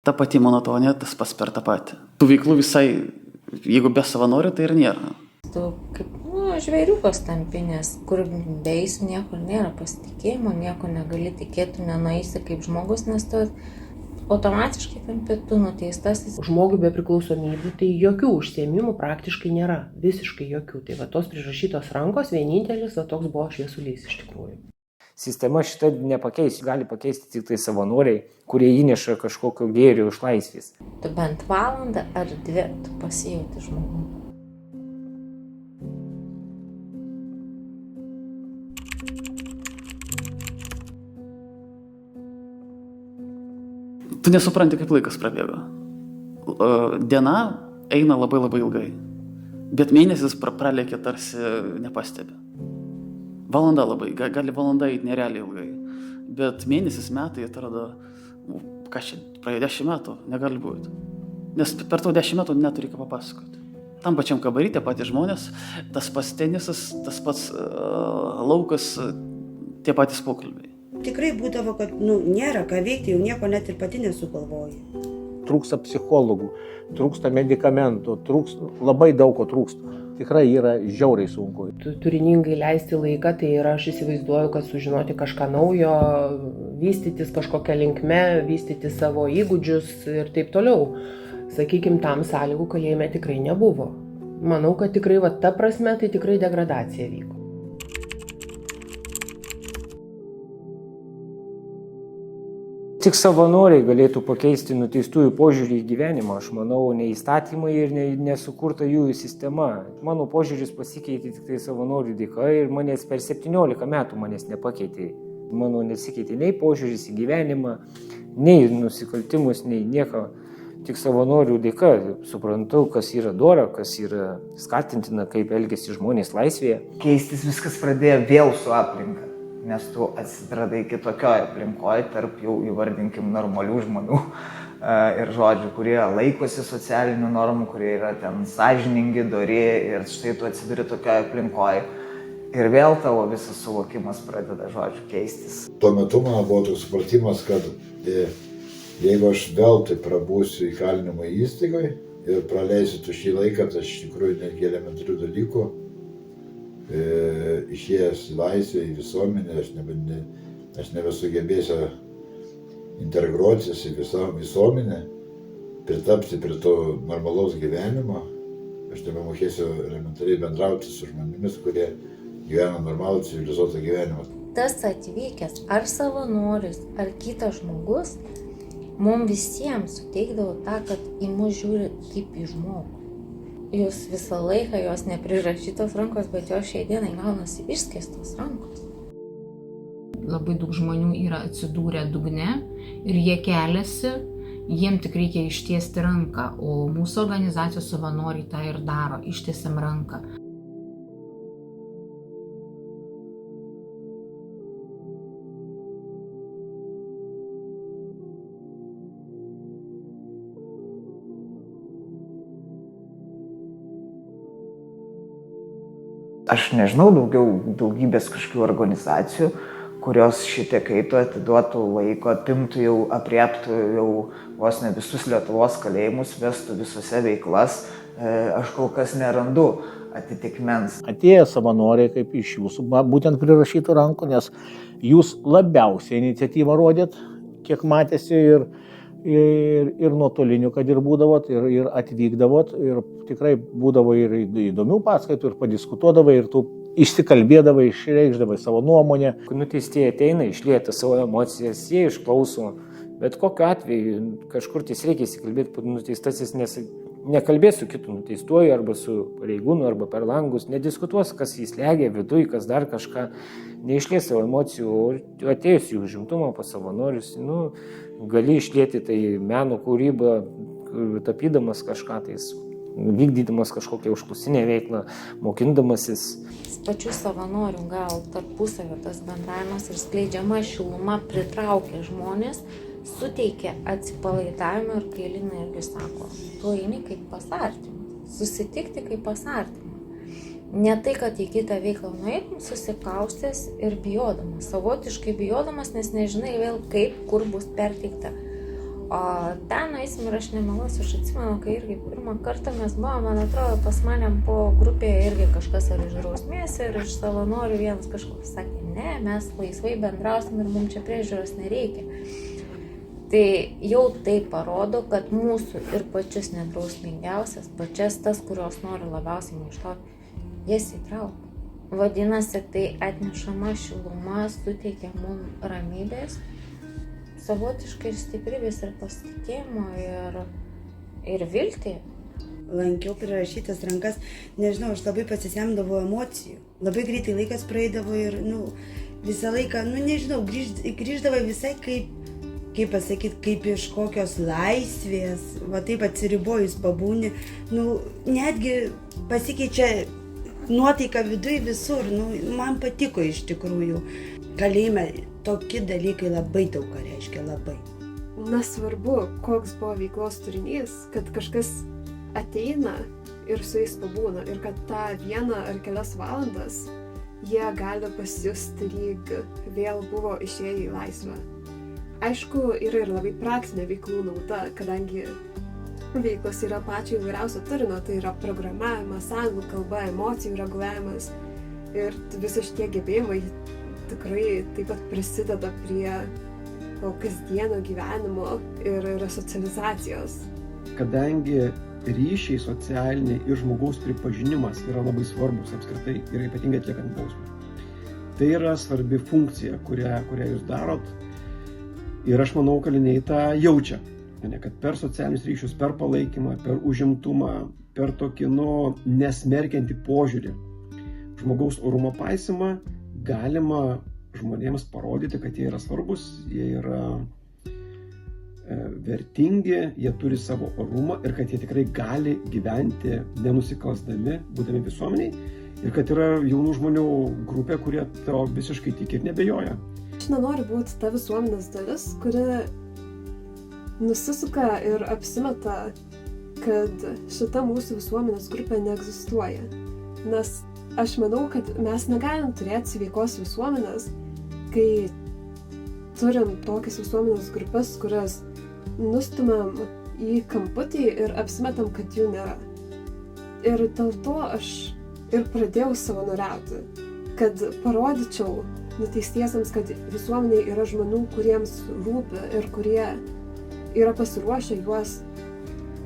Ta pati monotonija, tas pats per tą patį. Tų veiklų visai, jeigu be savanorių, tai ir nėra. Tu kaip žvėriukas tampinės, kur beisi niekur nėra pasitikėjimo, nieko negali tikėti, nenueisi kaip žmogus, nes tu automatiškai tampi tu nuteistasis. Žmogui be priklausomybių tai jokių užsiėmimų praktiškai nėra, visiškai jokių. Tai va tos prirašytos rankos vienintelis va toks buvo šviesulys iš tikrųjų. Sistema šitą nepakeis, gali pakeisti tik tai savanoriai, kurie įneša kažkokio gėrio iš laisvės. Tu bent valandą ar 2 tu pasijauti žmogų. Tu nesupranti, kaip laikas prabėgo. Diena eina labai ilgai, bet mėnesis pralėkia tarsi nepastebi. Valanda labai, gali valanda eiti nerealiai ilgai, bet mėnesis, metai atrodo, praėjo 10 metų, negali būti. Nes per to 10 metų neturi ką papasakoti. Tam pačiam kabarį, tie patys žmonės, tas pats tenisas, tas pats laukas, tie patys pokalbiai. Tikrai būdavo, kad nėra ką veikti, jau nieko net ir pati nesugalvoji. Trūksta psichologų, trūksta medikamentų, labai daug ko trūksta. Tikrai yra žiauriai sunku. Turiningai leisti laiką, tai yra, aš įsivaizduoju, kad sužinoti kažką naujo, vystytis kažkokią linkme, vystyti savo įgūdžius ir taip toliau. Sakykime, tam sąlygų kalėjime tikrai nebuvo. Manau, kad tikrai ta prasme tai tikrai degradacija vyko. Tik savanoriai galėtų pakeisti nuteistųjų požiūrį į gyvenimą. Aš manau, ne įstatymai ir nesukurta jų sistema. Mano požiūris pasikeitė tik tai savanorių dėka ir manęs per 17 metų manęs nepakeitė. Mano nesikeitė nei požiūris į gyvenimą, nei nusikaltimus, nei nieko. Tik savanorių dėka suprantu, kas yra dora, kas yra skatintina, kaip elgiasi žmonės laisvėje. Keistis viskas pradėjo vėl su aplinka. Nes tu atsiradai kitokioje aplinkoje tarp jau įvardinkim normalių žmonių ir žodžių, kurie laikosi socialinių normų, kurie yra ten sąžiningi, dori ir štai tu atsiduri tokioje aplinkoje ir vėl tavo visas suvokimas pradeda žodžiu keistis. Tuo metu man buvo toks supratimas, kad jeigu aš vėl tai prabūsiu įkalinimo įstaigoje ir praleisiu tušį laiką, tai iš tikrųjų netgi elementarių dalykų. Išėjęs į laisvę, į visuomenę, aš nebesugebėsiu integruotis į visą visuomenę, pritapti prie to normalaus gyvenimo. Aš nebemokėsiu elementariai bendrauti su žmonėmis, kurie gyvena normalų civilizuotą gyvenimą. Tas atvykęs ar savanoris, ar kitas žmogus, mums visiems suteikdavo tą, kad į mus žiūri kaip į žmogų. Jūs visą laiką, jos neprirašytos rankos, bet jos šiai dienai gaunasi išskėstos rankos. Labai daug žmonių yra atsidūrę dugne ir jie keliasi, jiem tik reikia ištiesti ranką, o mūsų organizacijos savanoriai tą ir daro, ištiesiam ranką. Aš nežinau daugybės kažkokių organizacijų, kurios šitiek eitų, atiduotų laiko, apimtų jau, apriektų jau vos ne visus Lietuvos kalėjimus, vestų visose veiklas. Aš kol kas nerandu atitikmens. Atėjo savanoriai kaip iš jūsų, būtent prirašytų rankų, nes jūs labiausiai iniciatyvą rodėt, kiek matėsi ir nuotolinių, kad ir būdavot, ir atvykdavot, ir tikrai būdavo ir įdomių paskaitų, ir padiskutuodavai, ir tu išsikalbėdavai, išreikšdavai savo nuomonę. Nuteistieji ateina, išlieta savo emocijas, jie išklauso, bet kokiu atveju kažkur reikia įsikalbėti, nuteistasis nekalbės su kitu nuteistuoju, arba su pareigūnu, arba per langus, nediskutuos, kas jis legia viduj, kas dar kažką, neišlies savo emocijų, o atėjus į užimtumą pas savanorius, gali išlieti tai meno kūrybą, tapydamas kažką tais, vykdydamas kažkokią užklasinę veiklą, mokindamasis. Pačių savanorių gal tarpusavio tas bendravimas ir skleidžiama šiluma pritraukia žmonės, suteikia atsipalaidavimą ir kai Lina irgi sako, tu eini kaip pas artimą, susitikti kaip pas artimą. Ne tai, kad į kitą veiklą nueitum susikaustęs ir bijodamas, savotiškai bijodamas, nes nežinai vėl kaip, kur bus perteikta. O ten eisim ir aš nemeluosiu, aš atsimenu, kai irgi pirmą kartą mes buvom, man atrodo, pas manėm po grupėje irgi kažkas ar iš drausmės ir iš savanorių vienas kažkoks sakė, ne, mes laisvai bendrausim ir mums čia priežiūros nereikia. Tai jau tai parodo, kad mūsų ir pačius nedrausmingiausias, pačias tas, kurios nori labiausiai maištoti, jas įtraukia. Vadinasi, tai atnešama šiluma, suteikia mums ramybės, savotiškai ir stiprybės, ir pasitikėjimo, ir viltį. Lankiau prirašytas rankas, nežinau, aš labai pasisemdavau emocijų. Labai greitai laikas praeidavo ir, visą laiką, nežinau, grįždavo visai kaip pasakyti, kaip iš kokios laisvės, va taip atsiribojus pabūni, netgi pasikeičia nuotaika viduje visur, man patiko iš tikrųjų. Kalėjime tokie dalykai labai daug ką reiškia, labai. Nesvarbu, koks buvo veiklos turinys, kad kažkas ateina ir su jais pabūna ir kad tą 1 ar kelias valandas jie gali pasijusti, lyg vėl buvo išėję į laisvę. Aišku, yra ir labai praktinė veiklų nauda, kadangi veiklos yra pačio įvairiausio turinio, tai yra programavimas, anglų kalba, emocijų reguliavimas ir visi šitie gebėjimai tikrai taip pat prisideda prie kasdienio gyvenimo ir resocializacijos. Kadangi ryšiai socialiniai ir žmogaus pripažinimas yra labai svarbus apskritai ir ypatingai atliekant bausmę. Tai yra svarbi funkcija, kurią jūs darot ir aš manau, kaliniai tą jaučia. Kad per socialinius ryšius, per palaikymą, per užimtumą, per tokį nesmerkiantį požiūrį, žmogaus orumo paisymą, galima žmonėms parodyti, kad jie yra svarbus, jie yra vertingi, jie turi savo orumą ir kad jie tikrai gali gyventi nenusikalsdami, būdami visuomeniai ir kad yra jaunų žmonių grupė, kurie to visiškai tiki ir nebejoja. Aš nenoriu būti ta visuomenės dalis, kuri nusisuka ir apsimeta, kad šita mūsų visuomenės grupė neegzistuoja. Nes aš manau, kad mes negalim turėti sveikos visuomenės, kai turim tokias visuomenės grupės, kurias nustumėm į kamputį ir apsimetam, kad jų nėra. Ir dėl to aš ir pradėjau savanoriauti, kad parodyčiau nuteistiesiems, kad visuomenėje yra žmonių, kuriems rūpi ir kurie yra pasiruošę juos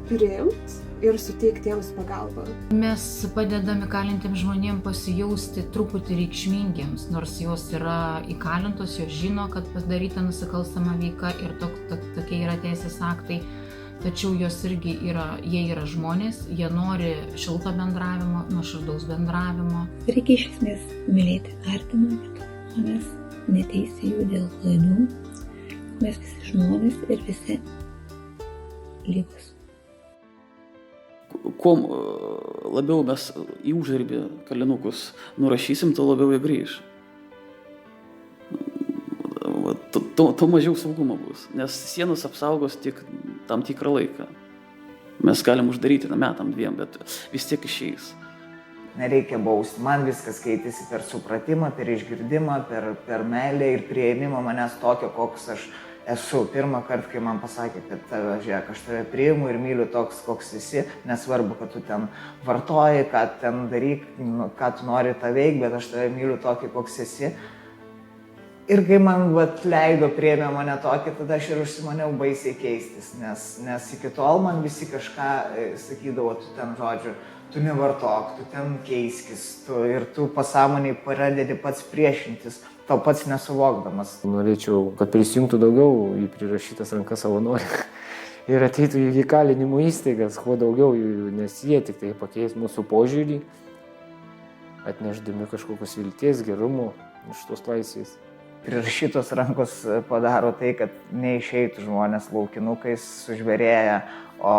priimti ir suteikti jiems pagalbą. Mes padedam įkalintiems žmonėms pasijausti truputį reikšmingiems, nors jos yra įkalintos, jos žino, kad padaryta nusikalstama veika ir tokie yra teisės aktai, tačiau jos irgi jie yra žmonės, jie nori šilto bendravimo, nuoširdaus bendravimo. Reikia iš esmės mylėti artimą žmonės, neteisti jų dėl klaidų. Mes visi žmonės ir visi lygus. Kuo labiau mes į uždarbį kalinukus nurašysim, tuo labiau jie grįž. Tuo mažiau saugumo bus, nes sienos apsaugos tik tam tikrą laiką. Mes galim uždaryti metam 2, bet vis tiek išeis. Nereikia bausti. Man viskas keitėsi per supratimą, per išgirdimą, per meilę ir priėmimą manęs tokio, koks aš esu. Pirmą kartą, kai man pasakė, kad žiūrėk, aš tave priimu ir myliu toks, koks esi, nesvarbu, kad tu ten vartoji, ką ten daryk, ką tu nori tą veikti, bet aš tave myliu tokį, koks esi. Ir kai man leido, priėmė mane tokį, tada aš ir užsimaniau baisiai keistis, nes iki tol man visi kažką sakydavo, tu ten žodžiu, tu nevartok, tu ten keiskis, ir tu pasąmoniai pradedi pats priešintis, tau pats nesuvokdamas. Norėčiau, kad prisijungtų daugiau į prirašytas rankas savanorių ir ateitų į įkalinimo įstaigas, kuo daugiau, nes jie tik tai pakeis mūsų požiūrį, atnešdami kažkokios vilties, gerumo iš tos laisvės. Prirašytos rankos padaro tai, kad neišeitų žmonės laukinukais sužvėrėję, o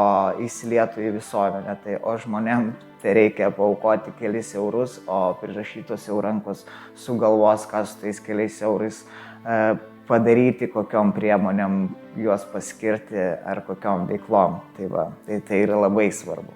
įsilietų į visuomenę. O žmonėm tai reikia paaukoti kelis eurus, o prirašytos jau rankos sugalvos, ką su tais keliais eurais padaryti, kokiom priemonėm juos paskirti ar kokiom veiklom. Tai yra labai svarbu.